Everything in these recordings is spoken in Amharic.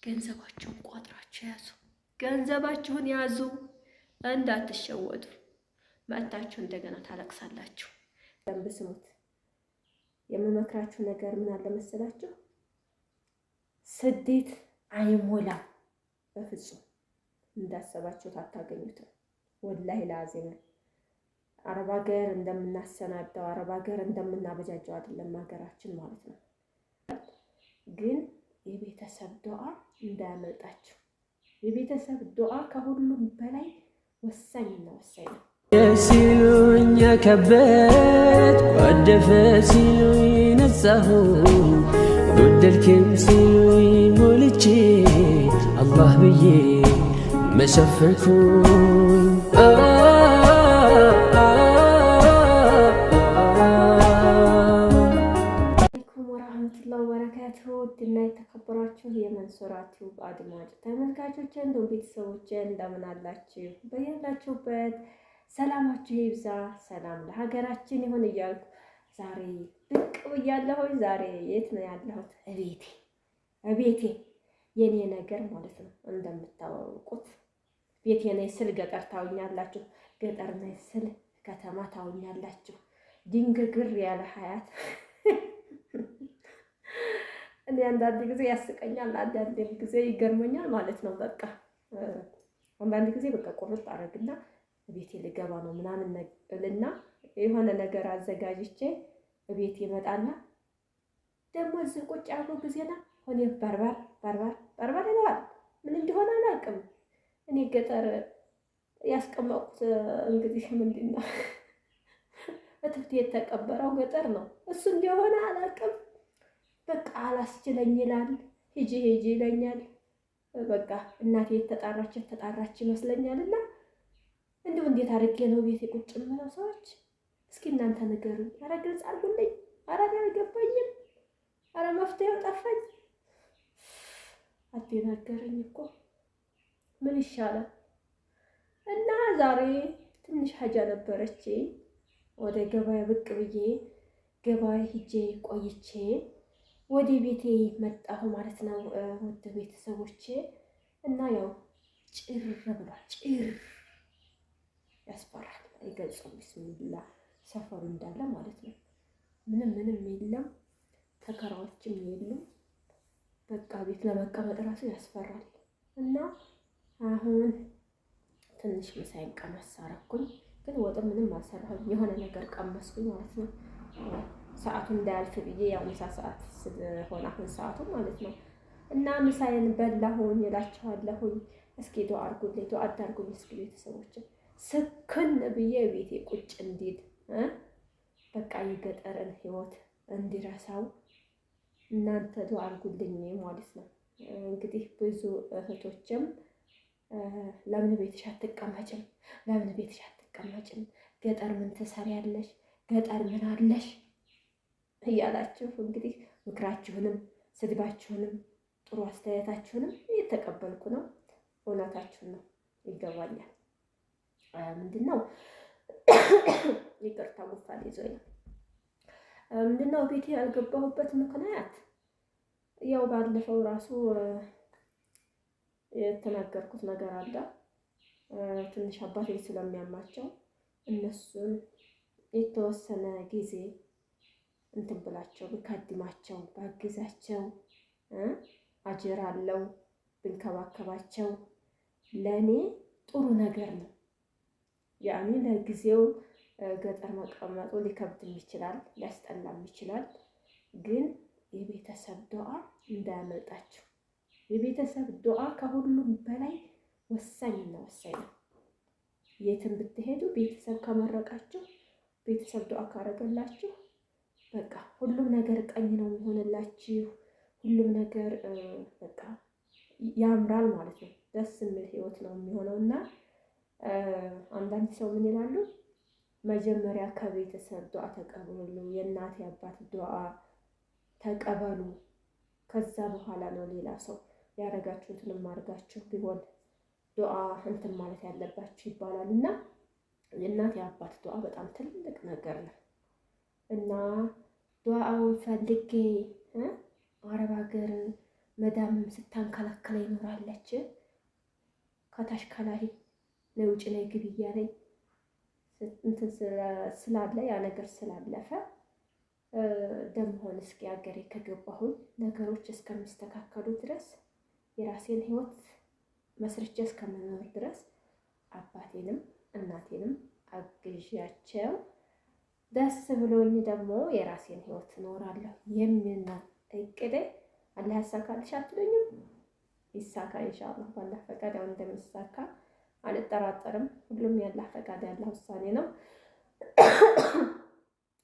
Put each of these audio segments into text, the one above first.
ገንዘባችሁን ቋጥራችሁ ያዙ። ገንዘባችሁን ያዙ፣ እንዳትሸወዱ። መጥታችሁ እንደገና ታለቅሳላችሁ። ደንብ ስሙት። የምመክራችሁ ነገር ምን አለ መሰላችሁ? ስደት አይሞላም። በፍጹም እንዳሰባችሁት አታገኙትም። ወላሂ ላዚም አረብ ሀገር እንደምናሰናዳው አረብ ሀገር እንደምናበጃጀው አይደለም ሀገራችን ማለት ነው። ግን የቤተሰብ ዱዓ እንዳያመልጣችሁ። የቤተሰብ ዱዓ ከሁሉም በላይ ወሳኝና ወሳኝ ነው። ሲሉኝ ከበት ወደፈ ሲሉኝ ነጻሁ ጎደልክም ሲሉኝ ሞልቼ አላህ ብዬ መሸፈንኩኝ። አለይኩም ወራህመቱላሂ ወበረካቱሁ። ውድና የተከበራችሁ የመንሱራ ቲዩብ አድማጭ ተመልካቾች እንዲሁም ቤተሰቦች እንደምን አላችሁ? በያላችሁበት ሰላማችሁ ይብዛ። ሰላም ለሀገራችን ይሁን እያልኩ ዛሬ ብቅ ብያለሁኝ። ዛሬ የት ነው ያለሁት? እቤቴ የኔ ነገር ማለት ነው። እንደምታወቁት ቤቴ ነኝ ስል ገጠር ታውኛላችሁ፣ ገጠር ነኝ ስል ከተማ ታውኛላችሁ። ድንግግር ያለ ሀያት እኔ አንዳንድ ጊዜ ያስቀኛል፣ አንዳንድ ጊዜ ይገርመኛል ማለት ነው። በቃ አንዳንድ ጊዜ በቃ ቁርጥ አረግና ቤቴ ልገባ ነው ምናምን ነገርና የሆነ ነገር አዘጋጅቼ ቤቴ ይመጣና ደግሞ እዚህ ቁጭ ያለው ጊዜና ሆኔ ባርባር ይለዋል። ምን እንደሆነ አላውቅም። እኔ ገጠር ያስቀመጥኩት እንግዲህ ምንድን ነው እትብቴ የተቀበረው ገጠር ነው። እሱ እንደሆነ አላውቅም። በቃ አላስችለኝ ይላል። ሂጂ ይለኛል። በቃ እናቴ የተጣራች ይመስለኛልና እንደው እንዴት አድርጌ ነው ቤቴ ቁጭ የምለው? ሰዎች እስኪ እናንተ ንገሩኝ። ኧረ ግልጽ አድርጉልኝ። ኧረ አልገባኝም። ኧረ መፍትሄው ጠፋኝ። አትናገረኝ እኮ ምን ይሻላል? እና ዛሬ ትንሽ ሀጃ ነበረች። ወደ ገበያ ብቅ ብዬ ገበያ ሂጄ ቆይቼ ወደ ቤቴ መጣሁ ማለት ነው። ወደ ቤተሰቦቼ እና ያው ጭር ብሏል። ጭር ያስፈራል። አይገልጽም። ቢስሚላ ሰፈሩ እንዳለ ማለት ነው። ምንም የለም። ተከራዎችም የሉም። በቃ ቤት ለመቀመጥ ራሱ ያስፈራል። እና አሁን ትንሽ ምሳዬን ቀመስ አደረኩኝ። ግን ወጥ ምንም አልሰራሁኝ። የሆነ ነገር ቀመስኩኝ ማለት ነው። ሰዓቱ እንዳያልፍ ብዬ ያው ምሳ ሰዓት ስለሆነ አሁን ሰዓቱ ማለት ነው። እና ምሳዬን በላሁኝ እላችኋለሁኝ። እስኪ ዱአ አድርጉልኝ፣ ዱአ አድርጉኝ እስኪ ቤተሰቦች ስክን ብዬ ቤቴ ቁጭ እንዲል በቃ የገጠርን ህይወት እንዲረሳው እናንተ ዱአ አድርጉልኝ ማለት ነው። እንግዲህ ብዙ እህቶችም ለምን ቤትሽ አትቀመጭም? ለምን ቤትሽ አትቀመጭም? ገጠር ምን ትሰሪያለሽ? ገጠር ምን አለሽ? እያላችሁ እንግዲህ ምክራችሁንም ስድባችሁንም ጥሩ አስተያየታችሁንም እየተቀበልኩ ነው። እውነታችሁን ነው፣ ይገባኛል። ምንድነው ይቅርታ ጉንፋን ይዞኝ ነው። ምንድነው ቤቴ ያልገባሁበት ምክንያት ያው ባለፈው ራሱ የተናገርኩት ነገር አለ። ትንሽ አባቴ ስለሚያማቸው እነሱን የተወሰነ ጊዜ እንትን ብላቸው ብካድማቸው ባግዛቸው አጅር አለው። ብንከባከባቸው ለኔ ጥሩ ነገር ነው። ያኔ ለጊዜው ገጠር መቀመጡ ሊከብድም ይችላል፣ ሊያስጠላም ይችላል። ግን የቤተሰብ ዱዓ እንዳያመልጣችሁ። የቤተሰብ ዱዓ ከሁሉም በላይ ወሳኝና ወሳኝ ነው። የትም ብትሄዱ ቤተሰብ ከመረቃችሁ፣ ቤተሰብ ዱዓ ካረገላችሁ በቃ ሁሉም ነገር ቀኝ ነው የሚሆንላችሁ። ሁሉም ነገር በቃ ያምራል ማለት ነው። ደስ የሚል ህይወት ነው የሚሆነውና አንዳንድ ሰው ምን ይላሉ? መጀመሪያ ከቤተሰብ ዱዓ ተቀበሉ፣ የእናት የአባት ዱዓ ተቀበሉ፣ ከዛ በኋላ ነው ሌላ ሰው ያረጋችሁትንም አድርጋችሁ ቢሆን ዱዓ እንትን ማለት ያለባችሁ ይባላል። እና የእናት የአባት ዱዓ በጣም ትልቅ ነገር ነው። እና ዱዓውን ፈልጌ አረብ ሀገር መዳምም ስታንከላከለ ይኖራለች። ከታች ከላይ ነይ ውጭ ነይ ግቢ እያለኝ እንትን ስላለ ያ ነገር ስላለፈ ደምሆን እስኪ አገሬ ከገባሁኝ ነገሮች እስከሚስተካከሉ ድረስ የራሴን ህይወት መስርቼ እስከምኖር ድረስ አባቴንም እናቴንም አግዣቸው ደስ ብሎኝ ደግሞ የራሴን ህይወት እኖራለሁ የሚል ነው እቅዴ። አላህ ያሳካልሽ አትሉኝም? ይሳካ ኢንሻአላህ። ባላህ ፈቃድ ያው እንደሚሳካ አልጠራጠርም። ሁሉም ያላህ ፈቃድ ያለው ውሳኔ ነው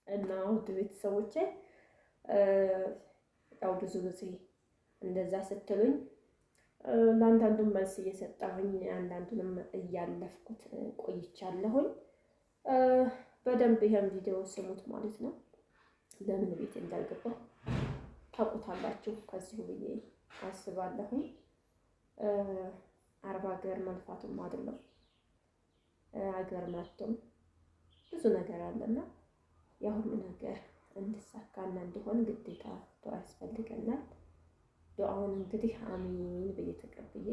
እና ውድ ቤተሰቦቼ ያው ብዙ ጊዜ እንደዛ ስትሉኝ ለአንዳንዱም መልስ እየሰጠሁኝ አንዳንዱንም እያለፍኩት ቆይቻለሁኝ። በደንብ ይሄን ቪዲዮ ስሙት ማለት ነው። ለምን ቤት እንዳልገባሁ ታውቁታላችሁ ከዚሁ ብዬ አስባለሁኝ። አረብ ሀገር መልፋቱም አይደለም ሀገር መጥቶም ብዙ ነገር አለና ያ ሁሉ ነገር እንድሳካና እንዲሆን ግዴታ ዱዓ ያስፈልገናል። ዱዓውን እንግዲህ አሚን ብዬ ተቀብዬ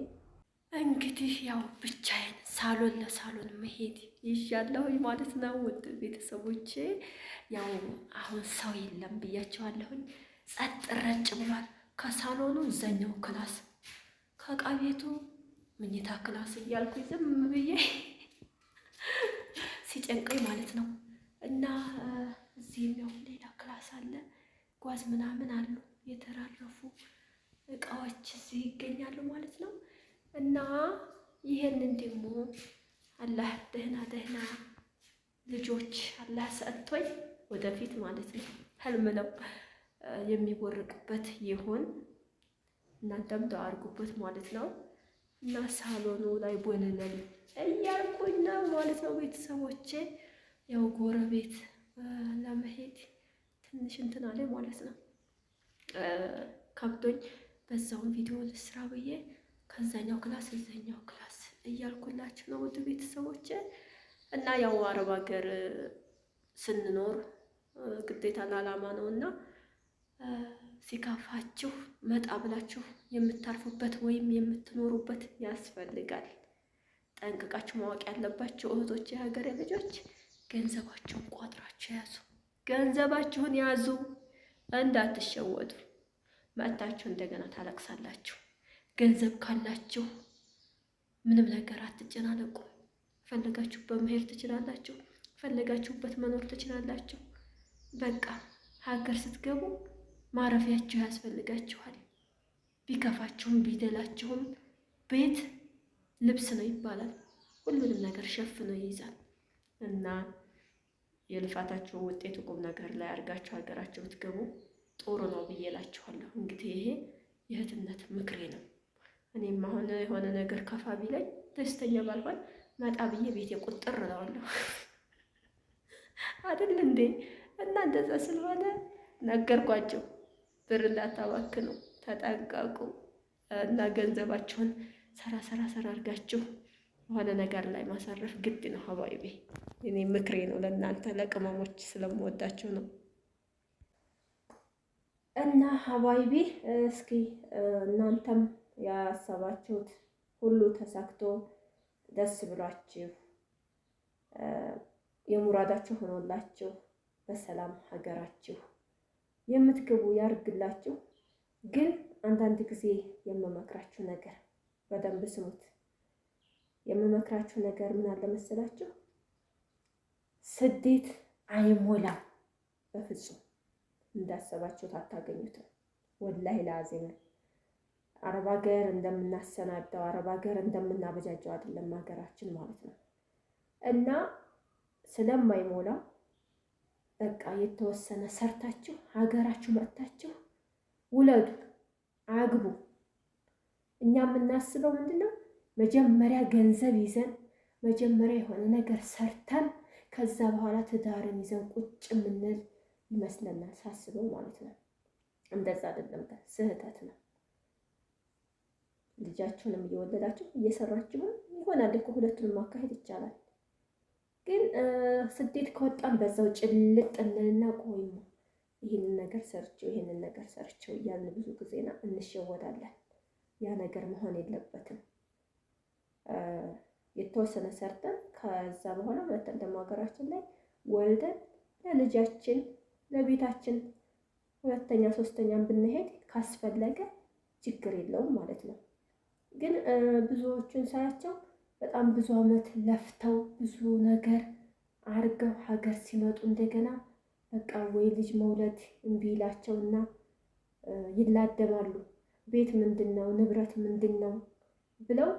እንግዲህ ያው ብቻዬን ሳሎን ለሳሎን መሄድ ይሻለሁኝ ማለት ነው። ውድ ቤተሰቦቼ ያው አሁን ሰው የለም ብያቸዋለሁኝ። ጸጥ ረጭ ብሏል። ከሳሎኑ እዛኛው ክላስ ከዕቃ ቤቱ መኝታ ክላስ እያልኩኝ ዝም ብዬ ሲጨንቀኝ ማለት ነው። እና እዚህም ያው ሌላ ክላስ አለ። ጓዝ ምናምን አሉ የተራረፉ እቃዎች እዚህ ይገኛሉ ማለት ነው። እና ይሄንን ደግሞ አላህ ደህና ደህና ልጆች አላህ ሰጥቶኝ ወደፊት ማለት ነው ህልም ነው የሚቦርቅበት ይሁን። እናንተም ዱዓ አድርጉበት ማለት ነው። እና ሳሎኑ ላይ ቦለለል እያልኩኝ ነው ማለት ነው ቤተሰቦቼ። ያው ጎረቤት ለመሄድ ትንሽ እንትን አለ ማለት ነው ከብዶኝ በዛውን ቪዲዮ ልስራ ብዬ ከዛኛው ክላስ እዛኛው ክላስ እያልኩላችሁ ነው ውድ ቤተሰቦቼ። እና ያው አረብ ሀገር ስንኖር ግዴታ ለዓላማ ነው እና ሲካፋችሁ መጣ ብላችሁ የምታርፉበት ወይም የምትኖሩበት ያስፈልጋል። ጠንቅቃችሁ ማወቅ ያለባችሁ እህቶች፣ የሀገሬ ልጆች ገንዘባችሁን ቋጥራችሁ ያዙ። ገንዘባችሁን ያዙ፣ እንዳትሸወዱ። መጥታችሁ እንደገና ታለቅሳላችሁ። ገንዘብ ካላችሁ ምንም ነገር አትጨናነቁ። ፈለጋችሁበት መሄድ ትችላላችሁ። ፈለጋችሁበት መኖር ትችላላችሁ። በቃ ሀገር ስትገቡ ማረፊያችሁ ያስፈልጋችኋል። ቢከፋችሁም ቢደላችሁም ቤት ልብስ ነው ይባላል። ሁሉንም ነገር ሸፍኖ ይይዛል እና የልፋታችሁ ውጤት ቁም ነገር ላይ አድርጋችሁ ሀገራችሁ ብትገቡ ጥሩ ነው ብዬ እላችኋለሁ። እንግዲህ ይሄ የእህትነት ምክሬ ነው። እኔም አሁን የሆነ ነገር ከፋ ቢለኝ ደስተኛ ባልሆን መጣ ብዬ ቤቴ ቁጥር እለዋለሁ አይደል እንዴ? እና እንደዛ ስለሆነ ነገርኳቸው። ብር እንዳታባክኑ ተጠንቀቁ። እና ገንዘባችሁን ሰራ አድርጋችሁ የሆነ ነገር ላይ ማሳረፍ ግድ ነው ሀባይቤ። እኔ ምክሬ ነው ለእናንተ ለቅመሞች ስለምወዳቸው ነው። እና ሀባይቤ እስኪ እናንተም ያሰባችሁት ሁሉ ተሳክቶ ደስ ብሏችሁ የሙራዳችሁ ሆኖላችሁ በሰላም ሀገራችሁ የምትገቡ ያርግላችሁ። ግን አንዳንድ ጊዜ የምመክራችሁ ነገር በደንብ ስሙት። የምመክራችሁ ነገር ምን አለ መሰላችሁ? ስደት አይሞላም። በፍጹም እንዳሰባችሁት አታገኙትም። ወላሂ ለአዚም አረብ ሀገር እንደምናሰናዳው አረብ ሀገር እንደምናበጃጀው አይደለም ሀገራችን ማለት ነው። እና ስለማይሞላ በቃ የተወሰነ ሰርታችሁ ሀገራችሁ መጥታችሁ ውለዱ፣ አግቡ። እኛ የምናስበው ምንድነው? መጀመሪያ ገንዘብ ይዘን መጀመሪያ የሆነ ነገር ሰርተን ከዛ በኋላ ትዳርን ይዘን ቁጭ የምንል ይመስለናል ሳስበው ማለት ነው። እንደዛ አይደለም፣ ስህተት ነው። ልጃችሁንም እየወለዳችሁ እየሰራችሁም ይሆናል እኮ ሁለቱንም ማካሄድ ይቻላል። ግን ስደት ከወጣን በዛው ጭልጥ እንልና ቆይማ ይህንን ነገር ሰርቼው እያልን ብዙ ጊዜና እንሸወዳለን። ያ ነገር መሆን የለበትም። የተወሰነ ሰርተን ከዛ በኋላ መተን ደግሞ ሀገራችን ላይ ወልደን ለልጃችን ለቤታችን ሁለተኛ ሶስተኛም ብንሄድ ካስፈለገ ችግር የለውም ማለት ነው። ግን ብዙዎቹን ሳያቸው በጣም ብዙ አመት ለፍተው ብዙ ነገር አርገው ሀገር ሲመጡ እንደገና በቃ ወይ ልጅ መውለድ እምቢ ይላቸውና ይላደማሉ። ቤት ምንድነው ንብረት ምንድነው ብለው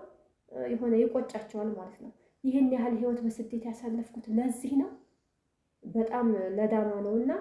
የሆነ ይቆጫቸዋል ማለት ነው። ይህን ያህል ህይወት በስደት ያሳለፍኩት ለዚህ ነው፣ በጣም ለዳማ ነውና